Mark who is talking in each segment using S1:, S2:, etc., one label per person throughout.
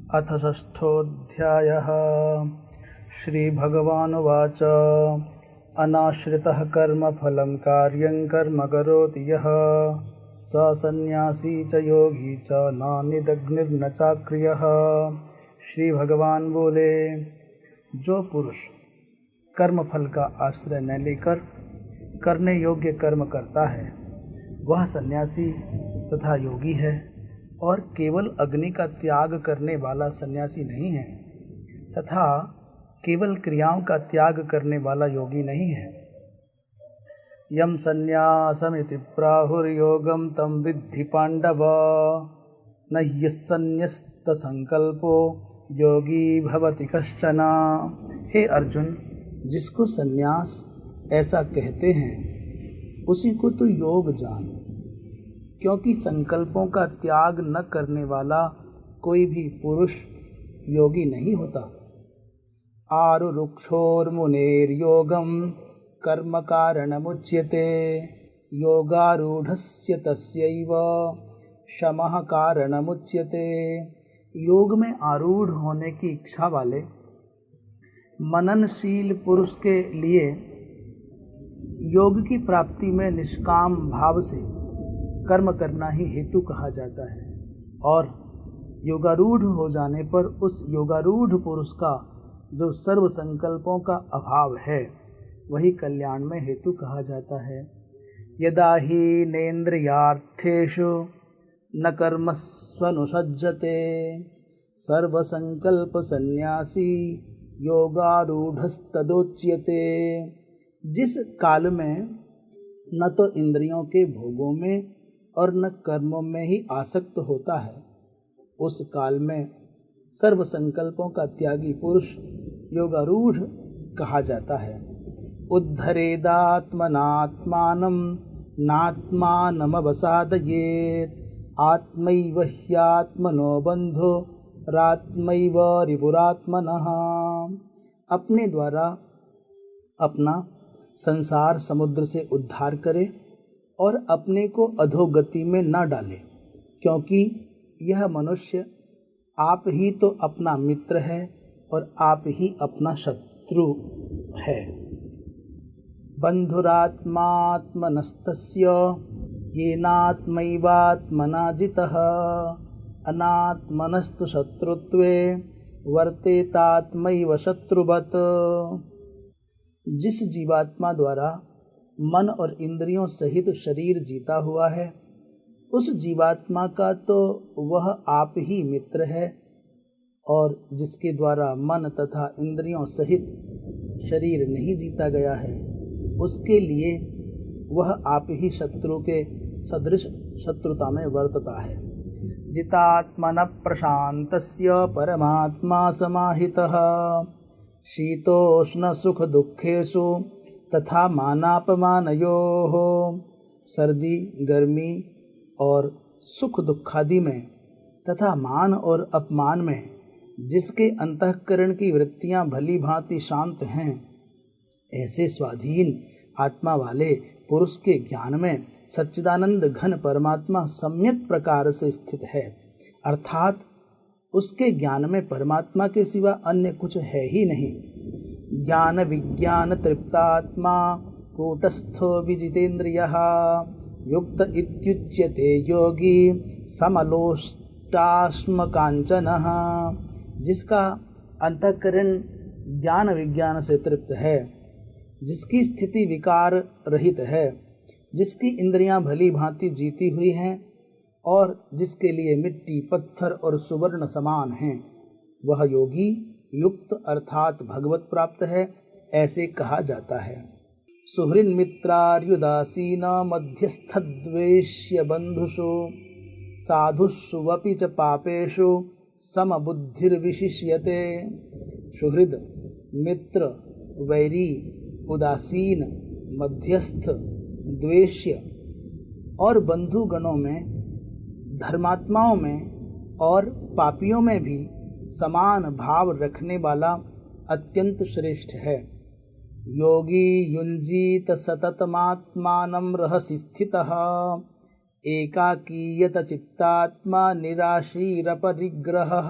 S1: अथ षष्ठोऽध्यायः। श्रीभगवानुवाच अनाश्रितः कर्मफलं कार्यं कर्म करोति यः स सन्न्यासी च योगी च न निदग्निर्न चाक्रियः। श्री भगवान बोले, जो पुरुष कर्मफल का आश्रय न लेकर करने योग्य कर्म करता है वह सन्यासी तथा योगी है, और केवल अग्नि का त्याग करने वाला सन्यासी नहीं है तथा केवल क्रियाओं का त्याग करने वाला योगी नहीं है। यम सन्यासमिति प्राहुर्योगम तम विद्धि पांडव न यस्सन्न्यस्त संकल्पो योगी भवति कश्चन। हे अर्जुन, जिसको सन्यास ऐसा कहते हैं उसी को तो योग जान, क्योंकि संकल्पों का त्याग न करने वाला कोई भी पुरुष योगी नहीं होता। आरुरुक्षोर्मुनेर्योगं कर्म कारणमुच्यते योगारूढ़स्य तस्यैव शमः कारणमुच्यते। योग में आरूढ़ होने की इच्छा वाले मननशील पुरुष के लिए योग की प्राप्ति में निष्काम भाव से कर्म करना ही हेतु कहा जाता है, और योगारूढ़ हो जाने पर उस योगारूढ़ पुरुष का जो सर्व संकल्पों का अभाव है वही कल्याण में हेतु कहा जाता है। यदा ही नेन्द्रियार्थेषु न कर्मस्वनुसज्जते सर्वसंकल्प सन्यासी योगारूढ़स्तदोच्यते। जिस काल में न तो इंद्रियों के भोगों में और न कर्मों में ही आसक्त होता है, उस काल में सर्व संकल्पों का त्यागी पुरुष योगारूढ़ कहा जाता है। उद्धरेदात्मनात्मानं नात्मानमवसादयेत् आत्मैव ह्यात्मनो बन्धो रात्मैव रिपुरात्मनः। अपने द्वारा अपना संसार समुद्र से उद्धार करे और अपने को अधोगति में न डाले, क्योंकि यह मनुष्य आप ही तो अपना मित्र है और आप ही अपना शत्रु है। बंधुरात्मात्मनस्तस्य येनात्मैवात्मना जितः अनात्मनस्तु शत्रुत्वे वर्तेतात्मैव शत्रुवत्। जिस जीवात्मा द्वारा मन और इंद्रियों सहित शरीर जीता हुआ है उस जीवात्मा का तो वह आप ही मित्र है, और जिसके द्वारा मन तथा इंद्रियों सहित शरीर नहीं जीता गया है उसके लिए वह आप ही शत्रु के सदृश शत्रुता में वर्तता है। जितात्मन प्रशांतस्य परमात्मा समाहितः शीतोष्ण सुख दुखेषु तथा मानापमानयोः। सर्दी गर्मी और सुख दुखादि में तथा मान और अपमान में जिसके अंतःकरण की वृत्तियां भली भांति शांत हैं, ऐसे स्वाधीन आत्मा वाले पुरुष के ज्ञान में सच्चिदानंद घन परमात्मा सम्यक प्रकार से स्थित है, अर्थात उसके ज्ञान में परमात्मा के सिवा अन्य कुछ है ही नहीं। ज्ञान विज्ञान तृप्तात्मा कूटस्थो विजितेन्द्रियः युक्त इत्युच्यते योगी समलोष्टाश्म कांचनः। जिसका अंतःकरण ज्ञान विज्ञान से तृप्त है, जिसकी स्थिति विकार रहित है, जिसकी इंद्रियां भली भांति जीती हुई हैं और जिसके लिए मिट्टी पत्थर और सुवर्ण समान हैं, वह योगी युक्त अर्थात भगवत प्राप्त है, ऐसे कहा जाता है। सुहृन् मित्रार्युदासीन मध्यस्थद्वेष्य बंधुषु साधुषु वपि च पापेषु समबुद्धिर्विशिष्यते। सुहृद, मित्र, वैरी, उदासीन, मध्यस्थ, द्वेष्य और बंधुगणों में, धर्मात्माओं में और पापियों में भी समान भाव रखने वाला अत्यंत श्रेष्ठ है। योगी युञ्जीत सततमात्मानं रहसि स्थितः एकाकीयत चित्तात्मा निराशीरपरिग्रहः।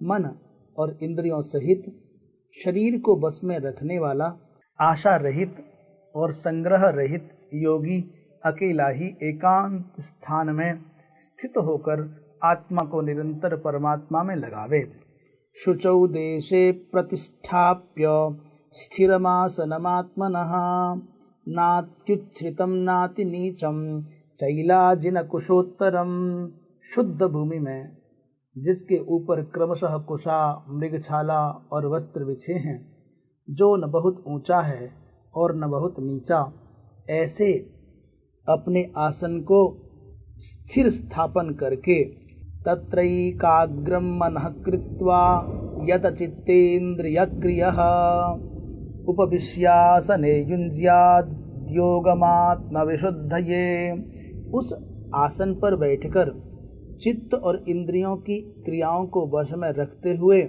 S1: मन और इंद्रियों सहित शरीर को बस में रखने वाला आशा रहित और संग्रह रहित योगी अकेला ही एकांत स्थान में स्थित होकर आत्मा को निरंतर परमात्मा में लगावे। शुचौ देशे प्रतिष्ठाप्य स्थिरमासनमात्मनः नात्युच्छ्रितं नाति नीचम चैलाजिन कुशोत्तरम। शुद्ध भूमि में जिसके ऊपर क्रमशः कुशा, मृगछाला और वस्त्र बिछे हैं, जो न बहुत ऊंचा है और न बहुत नीचा, ऐसे अपने आसन को स्थिर स्थापन करके तत्रैकाग्रं मनः कृत्वा यत चित्तेन्द्रियक्रियः उपविश्यासने युञ्ज्याद् योगमात्मविशुद्धये। उस आसन पर बैठकर चित्त और इंद्रियों की क्रियाओं को वश में रखते हुए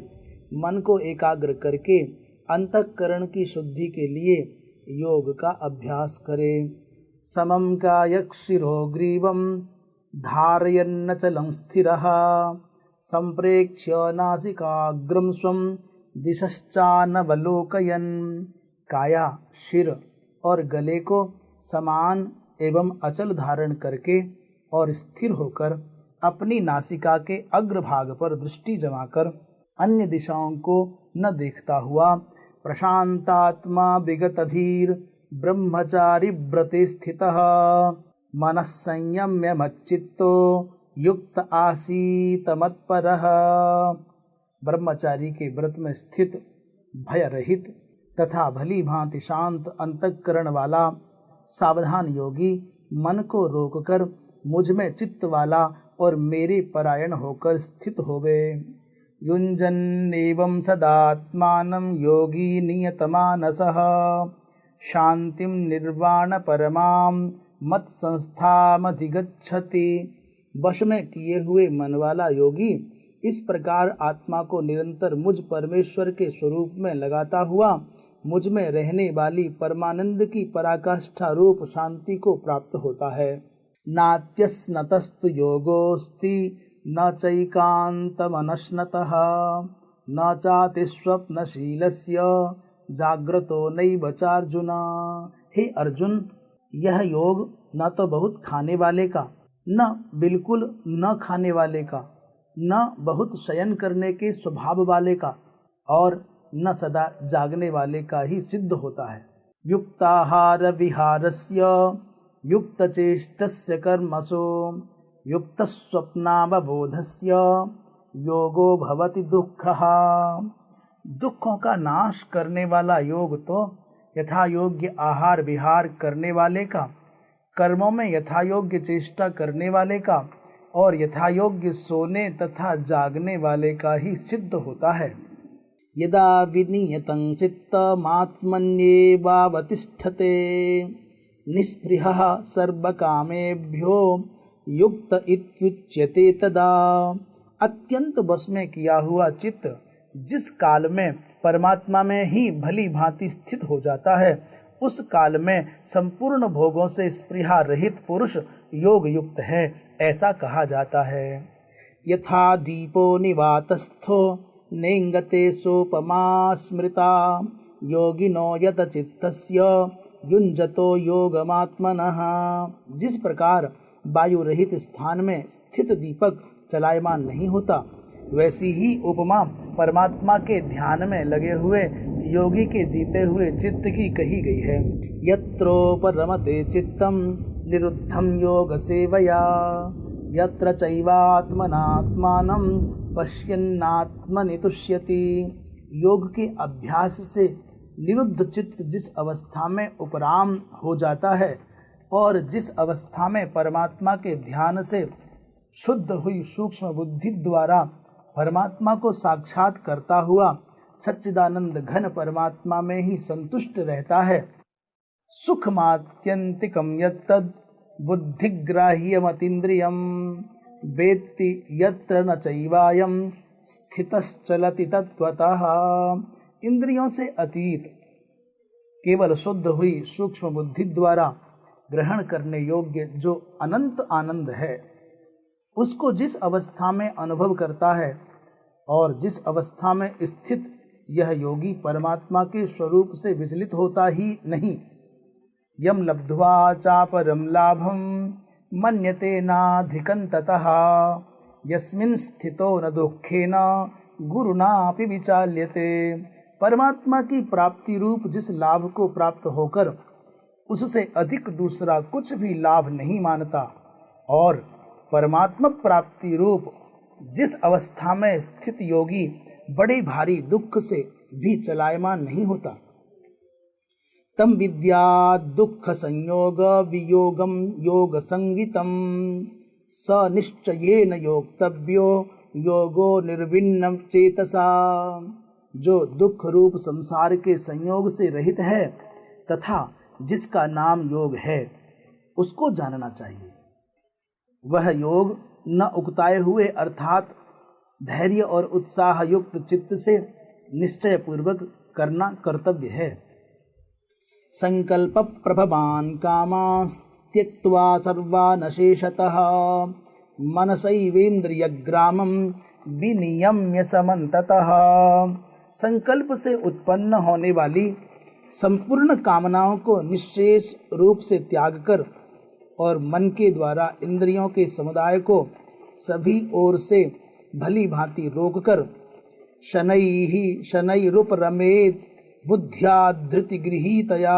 S1: मन को एकाग्र करके अंतःकरण की शुद्धि के लिए योग का अभ्यास करे। समं कायशिरो ग्रीवं धारयन्नचलं स्थिरः संप्रेक्ष्य नासिकाग्रं स्वं दिशश्चानवलोकयन्। काया, शिर और गले को समान एवं अचल धारण करके और स्थिर होकर अपनी नासिका के अग्रभाग पर दृष्टि जमाकर अन्य दिशाओं को न देखता हुआ प्रशांतात्मा विगतभीर ब्रह्मचारी व्रते स्थितः मनः संयम्य मच्चित्तो युक्त आसीत मत्परः। ब्रह्मचारी के व्रत में स्थित, भय रहित तथा भली भांति शांत अंतःकरण वाला सावधान योगी मन को रोककर मुझ में चित्त वाला और मेरे परायण होकर स्थित होवे। युञ्जन्नेवं सदात्मानं योगी नियतमानसः शांतिं निर्वाण परमां मत संस्थामधिगच्छति। वश में किए हुए मन वाला योगी इस प्रकार आत्मा को निरंतर मुझ परमेश्वर के स्वरूप में लगाता हुआ मुझ में रहने वाली परमानंद की पराकाष्ठा रूप शांति को प्राप्त होता है। नात्यस्नतस्तु योगोस्ति न चैकान्तमनश्नतः न चातिस्वप्नशीलस्य जाग्रतो नैव चार्जुन। हे अर्जुन, यह योग न तो बहुत खाने वाले का, न बिल्कुल न खाने वाले का, न बहुत शयन करने के स्वभाव वाले का और न सदा जागने वाले का ही सिद्ध होता है। युक्ताहार विहारस्य युक्तचेष्टस्य कर्मसु युक्तस्वप्नावबोधस्य योगो भवति दुःखः। दुखों का नाश करने वाला योग तो यथा योग्य आहार विहार करने वाले का, कर्मों में यथा योग्य चेष्टा करने वाले का और यथा योग्य सोने तथा जागने वाले का ही सिद्ध होता है। यदा विनियतं चित्तमात्मन्येवावतिष्ठते निस्पृहः सर्वकामेभ्यो युक्त इत्युच्यते तदा। अत्यंत बस में किया हुआ चित्त जिस काल में परमात्मा में ही भली भांति स्थित हो जाता है, उस काल में संपूर्ण भोगों से स्पृहा रहित पुरुष योग युक्त है, ऐसा कहा जाता है। यथा दीपो निवातस्थो नेंगते सोपमा स्मृता योगिनो यत चित्तस्य युञ्जतो योगमात्मनः। जिस प्रकार वायु रहित स्थान में स्थित दीपक चलायमान नहीं होता, वैसी ही उपमा परमात्मा के ध्यान में लगे हुए योगी के जीते हुए चित्त की कही गई है। यत्रोपरमते चित्तम निरुद्धम योग सेवया यत्र चैवात्मनात्मानं पश्यन्नात्मनि तुष्यति। योग के अभ्यास से निरुद्ध चित्त जिस अवस्था में उपराम हो जाता है और जिस अवस्था में परमात्मा के ध्यान से शुद्ध हुई सूक्ष्म बुद्धि द्वारा परमात्मा को साक्षात करता हुआ सच्चिदानंद घन परमात्मा में ही संतुष्ट रहता है, सुखमात्यंतिकम यत्तद् बुद्धिग्राह्यमतीन्द्रियम् वेत्ति यत्र न चैवायं स्थितश्चलति तत्त्वतः। इंद्रियों से अतीत केवल शुद्ध हुई सूक्ष्म बुद्धि द्वारा ग्रहण करने योग्य जो अनंत आनंद है, उसको जिस अवस्था में अनुभव करता है और जिस अवस्था में स्थित यह योगी परमात्मा के स्वरूप से विचलित होता ही नहीं, यम लब्ध्वा चापरम लाभम मन्यते नाधिकं ततः यस्मिन् स्थितो न दुःखेन गुरुनापि विचाल्यते। परमात्मा की प्राप्ति रूप जिस लाभ को प्राप्त होकर उससे अधिक दूसरा कुछ भी लाभ नहीं मानता, और परमात्मा प्राप्ति रूप जिस अवस्था में स्थित योगी बड़े भारी दुख से भी चलायमान नहीं होता, तम विद्या दुख संयोग वियोगम योग संगितम स निश्चयेन योक्तव्यो योगो निर्विण्ण चेतसा। जो दुख रूप संसार के संयोग से रहित है तथा जिसका नाम योग है, उसको जानना चाहिए। वह योग न उकताए हुए अर्थात धैर्य और उत्साह युक्त चित्त से निश्चय पूर्वक करना कर्तव्य है। संकल्प प्रभवान कामास् त्यक्त्वा सर्वान् शेषतः मनसैवेन्द्रिय ग्रामं विनियम्य समन्ततः। संकल्प से उत्पन्न होने वाली संपूर्ण कामनाओं को निश्चेष रूप से त्याग कर और मन के द्वारा इंद्रियों के समुदाय को सभी ओर से भली भांति रोककर शनैरुपरमेत बुद्ध्या धृति गृहीतया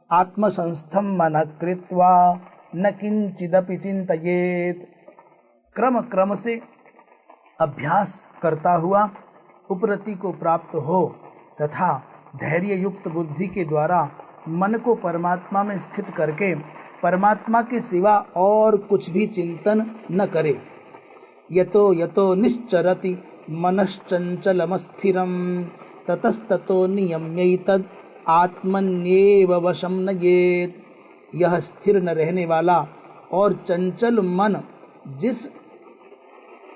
S1: आत्मसंस्थं मनः कृत्वा न किंचिदपि चिंतयेत। क्रम क्रम से अभ्यास करता हुआ उपरति को प्राप्त हो तथा धैर्य युक्त बुद्धि के द्वारा मन को परमात्मा में स्थित करके परमात्मा के सिवा और कुछ भी चिंतन न करे। यतो यतो निश्चरति मनश्चंचलमस्थिरं ततस्ततो नियम्यैतद् आत्मन्येव वशं नयेत्। यह स्थिर न रहने वाला और चंचल मन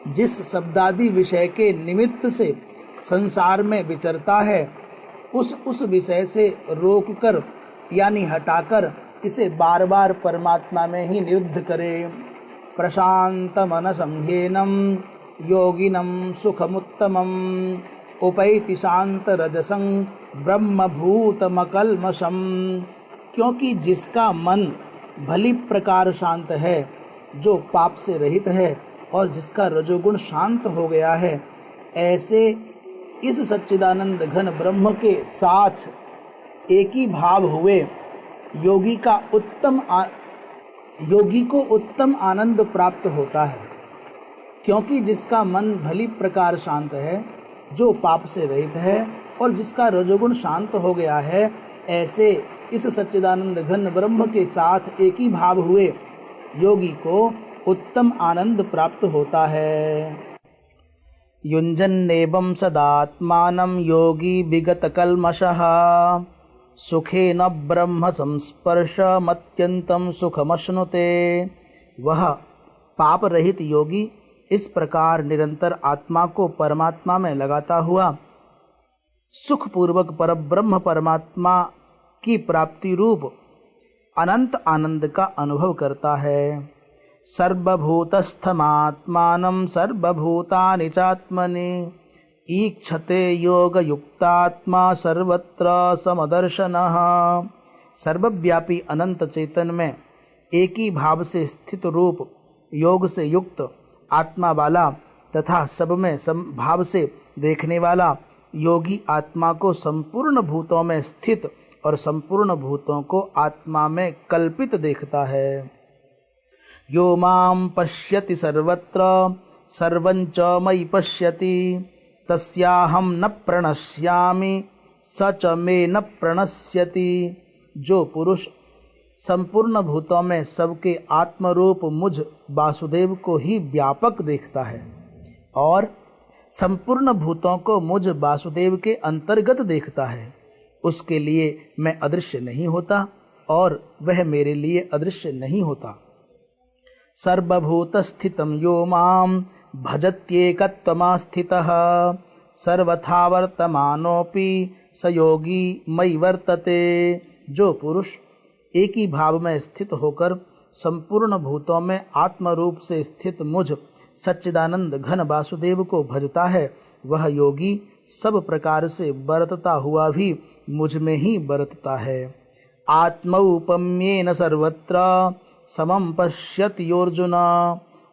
S1: जिस शब्दादि विषय के निमित्त से संसार में विचरता है, उस विषय से रोककर यानी हटाकर इसे बार बार परमात्मा में ही निरुद्ध करे। प्रशांत मन संह्येनम योगिनम सुखमुत्तमम उपैति शांत रजसं ब्रह्मभूतमकल्मषम। क्योंकि जिसका मन भली प्रकार शांत है, जो पाप से रहित है और जिसका रजोगुण शांत हो गया है, ऐसे इस सच्चिदानंद घन ब्रह्म के साथ एक ही भाव हुए योगी को उत्तम आनंद प्राप्त होता है। क्योंकि जिसका मन भली प्रकार शांत है, जो पाप से रहित है और जिसका रजोगुण शांत हो गया है, ऐसे इस सच्चिदानंद घन ब्रह्म के साथ एक ही भाव हुए योगी को उत्तम आनंद प्राप्त होता है। युञ्जन्नेवं सदात्मानं योगी विगत कल्मषः सुखेन ब्रह्म संस्पर्शमत्यन्तं सुखमश्नुते। वह पाप रहित योगी इस प्रकार निरंतर आत्मा को परमात्मा में लगाता हुआ सुख पूर्वक परब्रह्म परमात्मा की प्राप्ति रूप अनंत आनंद का अनुभव करता है। सर्वभूतस्थमात्मानं सर्वभूतानि चात्मनि ईक्षते योगयुक्तात्मा सर्वत्र समदर्शनः। सर्वव्यापी अनंत चेतन में एक ही भाव से स्थित रूप योग से युक्त आत्मा वाला तथा सब में समभाव से देखने वाला योगी आत्मा को संपूर्ण भूतों में स्थित और संपूर्ण भूतों को आत्मा में कल्पित देखता है। यो मां पश्यति सर्वत्र सर्वं च मयि पश्यति तस्याहं न प्रणश्यामि स च मे न प्रणश्यति। जो पुरुष संपूर्ण भूतों में सबके आत्मरूप मुझ वासुदेव को ही व्यापक देखता है और संपूर्ण भूतों को मुझ वासुदेव के अंतर्गत देखता है, उसके लिए मैं अदृश्य नहीं होता और वह मेरे लिए अदृश्य नहीं होता। सर्वभूत स्थितं यो मां भजत्येकत्वमास्थितः सर्वथा वर्तमानोऽपि स योगी मयि वर्तते। जो पुरुष एक ही भाव में स्थित होकर संपूर्ण भूतों में आत्म रूप से स्थित मुझ सच्चिदानंद घन वासुदेव को भजता है, वह योगी सब प्रकार से बरतता हुआ भी मुझ में ही बरतता है। आत्मौपम्येन सर्वत्र समं पश्यति योऽर्जुन,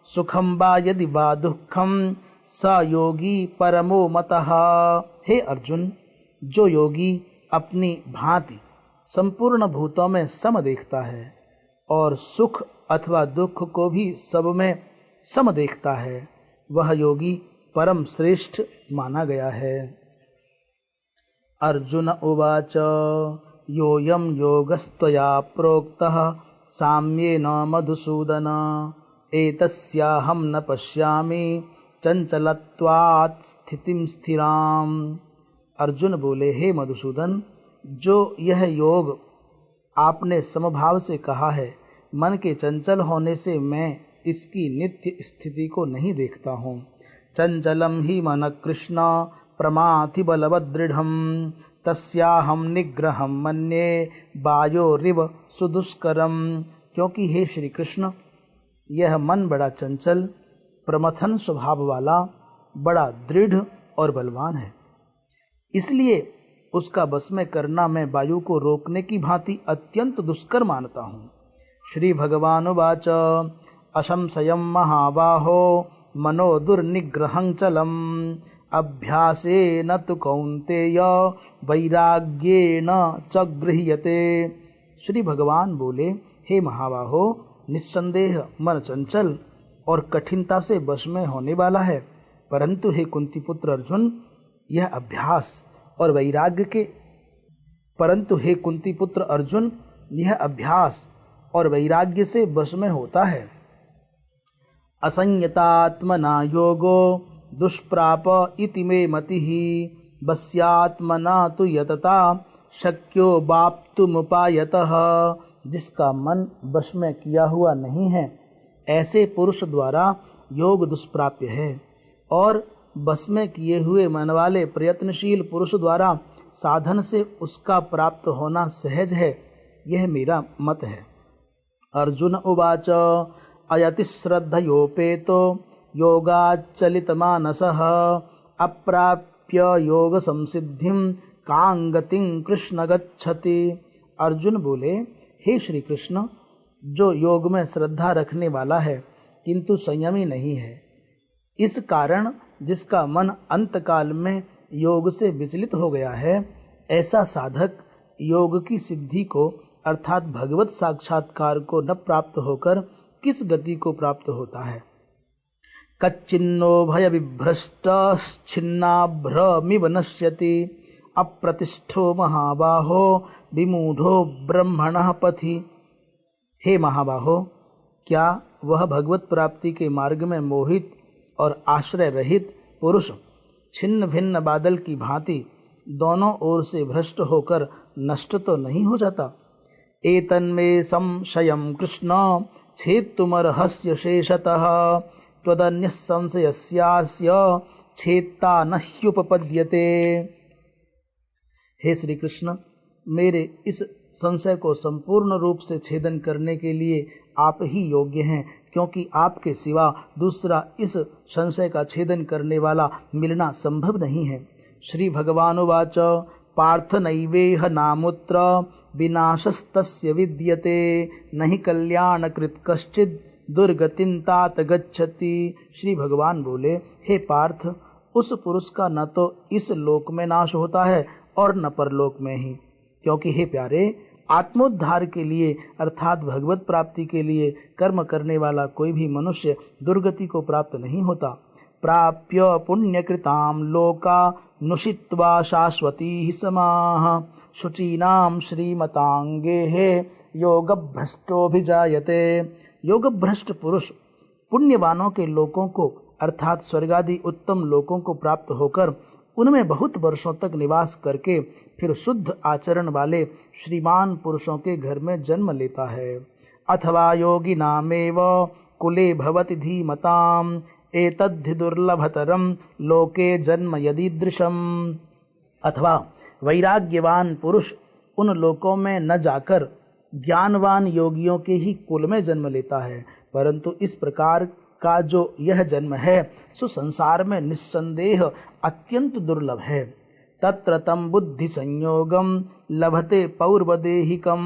S1: सुखं वा यदि वा दुःखं स योगी परमो मतः। हे अर्जुन, जो योगी अपनी भांति संपूर्ण भूतों में सम देखता है और सुख अथवा दुख को भी सब में सम देखता है, वह योगी परम श्रेष्ठ माना गया है। अर्जुन उवाच योऽयं योगस्त्वया प्रोक्तः साम्येन मधुसूदन, एतस्याहं न पश्यामि चंचलत्वात् स्थितिं स्थिराम। अर्जुन बोले, हे मधुसूदन, जो यह योग आपने समभाव से कहा है, मन के चंचल होने से मैं इसकी नित्य स्थिति को नहीं देखता हूँ। चंचलम ही मन कृष्ण प्रमाथि बलवदृढ़, तस्याहम निग्रहम मन्ये वायोरिव सुदुष्करम। क्योंकि हे श्री कृष्ण, यह मन बड़ा चंचल प्रमथन स्वभाव वाला, बड़ा दृढ़ और बलवान है, इसलिए उसका बस में करना मैं वायु को रोकने की भांति अत्यंत दुष्कर मानता हूँ। श्री भगवान वाच असंशयं महाबाहो मनो दुर्निग्रहं चलम, अभ्यासेन तु कौन्तेय वैराग्येन च गृह्यते। श्री भगवान बोले, हे महाबाहो, निस्संदेह मन चंचल और कठिनता से वश में होने वाला है, परंतु हे कुंती पुत्र अर्जुन, यह अभ्यास और वैराग्य से वश में होता है। असंयतात्मना योगो दुष्प्राप इति मे मतिः, वस्यात्मना तु यतता शक्यो वाप्तुमुपायतः। जिसका मन वश में किया हुआ नहीं है, ऐसे पुरुष द्वारा योग दुष्प्राप्य है, और बस में किए हुए मन वाले प्रयत्नशील पुरुष द्वारा साधन से उसका प्राप्त होना सहज है। यह मेरा मत है। अर्जुन उवाच अयति श्रद्धयोपेतो योगाच्चलितमानसः, अप्राप्य योग संसिद्धिं कां गतिं कृष्ण गच्छति। अर्जुन बोले, हे श्री कृष्ण, जो योग में श्रद्धा रखने वाला है किंतु संयमी नहीं है, इस कारण जिसका मन अंतकाल में योग से विचलित हो गया है, ऐसा साधक योग की सिद्धि को अर्थात भगवत साक्षात्कार को न प्राप्त होकर किस गति को प्राप्त होता है। कच्चिन्नो भय विभ्रष्ट छिन्नाभ्रमिव नश्यति, अप्रतिष्ठो महाबाहो विमूढ़ो ब्रह्मणः पथि। हे महाबाहो, क्या वह भगवत प्राप्ति के मार्ग में मोहित और आश्रय रहित पुरुष छिन्न भिन्न बादल की भांति दोनों ओर से भ्रष्ट होकर नष्ट तो नहीं हो जाता। एतन्मे संशयं कृष्ण छेत्तुमर्हस्य शेषतः, त्वदन्यः संशयस्यास्य छेत्ता न ह्युपपद्यते। हे श्री कृष्ण, मेरे इस संशय को संपूर्ण रूप से छेदन करने के लिए आप ही योग्य हैं, क्योंकि आपके सिवा दूसरा इस संशय का छेदन करने वाला मिलना संभव नहीं है। श्री भगवानुवाच पार्थ नैवेह नामुत्र विनाशस्तस्य विद्यते, नहि कल्याणकृत कश्चित् दुर्गतिं तात गच्छति। श्री भगवान बोले, हे पार्थ, उस पुरुष का न तो इस लोक में नाश होता है और न परलोक में ही, क्योंकि हे प्यारे, आत्मोद्धार के लिए अर्थात भगवत प्राप्ति के लिए कर्म करने वाला कोई भी मनुष्य दुर्गति को प्राप्त नहीं होता। प्राप्य पुण्यकृताम लोका नुषित्वा शाश्वती समाः, शुचीनाम श्रीमतांगे हे योगभ्रष्टोभिजायते। योगभ्रष्ट पुरुष पुण्यवानों के लोकों को अर्थात स्वर्गादि उत्तम लोकों को प्राप्त होकर उनमें बहुत वर्षों तक निवास करके फिर शुद्ध आचरण वाले श्रीमान पुरुषों के घर में जन्म लेता है। अथवा योगी नामेव कुले भवति धीमताम, एतद्धि दुर्लभतरम लोके जन्म यदीदृशम। अथवा वैराग्यवान पुरुष उन लोकों में न जाकर ज्ञानवान योगियों के ही कुल में जन्म लेता है, परंतु इस प्रकार का जो यह जन्म है सो संसार में निस्संदेह अत्यंत दुर्लभ है। तत्र तम बुद्धि संयोगम लभते पौर्वदेहिकम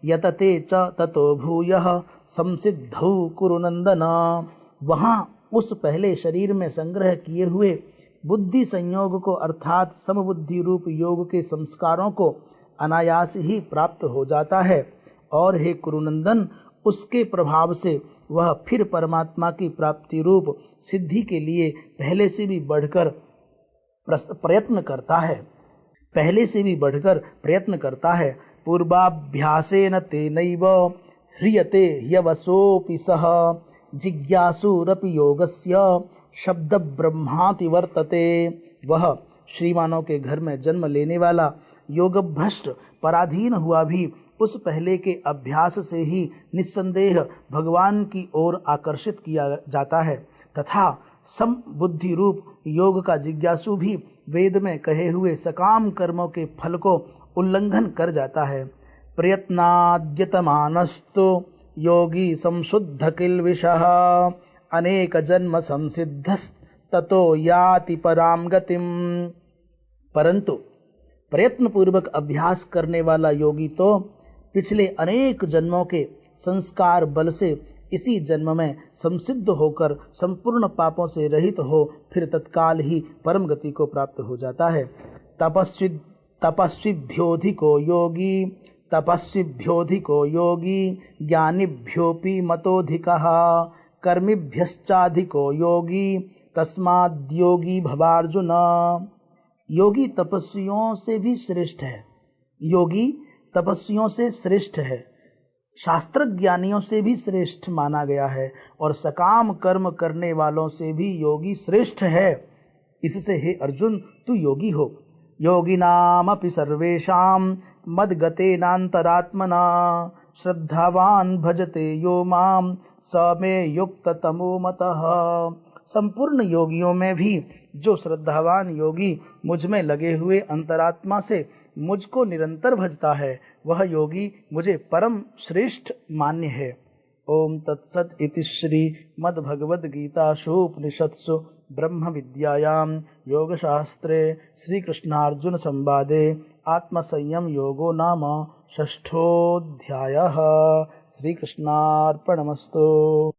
S1: यतते च ततो भूयः संसिद्धौ कुरु नंदन। वहां उस पहले शरीर में संग्रह किए हुए बुद्धि संयोग को अर्थात समबुद्धि रूप योग के संस्कारों को अनायास ही प्राप्त हो जाता है और हे कुरुनंदन उसके प्रभाव से वह फिर परमात्मा की प्राप्ति रूप सिद्धि के लिए पहले से भी बढ़कर प्रयत्न करता है। पूर्वाभ्यासेन तेनैव ह्रियते ह्यवसोऽपि सः जिज्ञासुरपि योगस्य शब्द ब्रह्माति वर्तते। वह श्रीमानों के घर में जन्म लेने वाला योग भ्रष्ट पराधीन हुआ भी उस पहले के अभ्यास से ही निस्संदेह भगवान की ओर आकर्षित किया जाता है तथा सम बुद्धि रूप योग का जिज्ञासु भी वेद में कहे हुए सकाम कर्मों के फल को उल्लंघन कर जाता है। प्रयत्नाद्यतमानस्तु योगी संशुद्ध किल्विषः अनेक जन्म संसिद्धस्ततो याति पराम गतिम। परंतु प्रयत्न पूर्वक अभ्यास करने वाला योगी तो पिछले अनेक जन्मों के संस्कार बल से इसी जन्म में संसिद्ध होकर संपूर्ण पापों से रहित हो फिर तत्काल ही परम गति को प्राप्त हो जाता है। तपस्विभ्योधिको योगी ज्ञानिभ्योपि मतोधिकः कर्मिभ्यश्चाधिको योगी तस्माद्योगी भवार्जुन। योगी तपस्वियों से भी श्रेष्ठ है, योगी तपस्वियों से श्रेष्ठ है, शास्त्र ज्ञानियों से भी श्रेष्ठ माना गया है और सकाम कर्म करने वालों से भी योगी श्रेष्ठ है। इससे हे अर्जुन तू योगी हो। योगिनामपि सर्वेषां मद्गतेनान्तरात्मना श्रद्धावान भजते यो माम स मे युक्ततमो मतः। संपूर्ण योगियों में भी जो श्रद्धावान योगी मुझ में लगे हुए अंतरात्मा से मुझको निरंतर भजता है वह योगी मुझे परम श्रेष्ठ मान्य है। ओम तत्सत इति श्री मद्भगवद गीतासु उपनिषत्सु ब्रह्म विद्यायां योगशास्त्रे श्रीकृष्णार्जुन संवादे आत्मसंयम योगो नाम षष्ठोऽध्यायः। श्रीकृष्णार्पणमस्तु।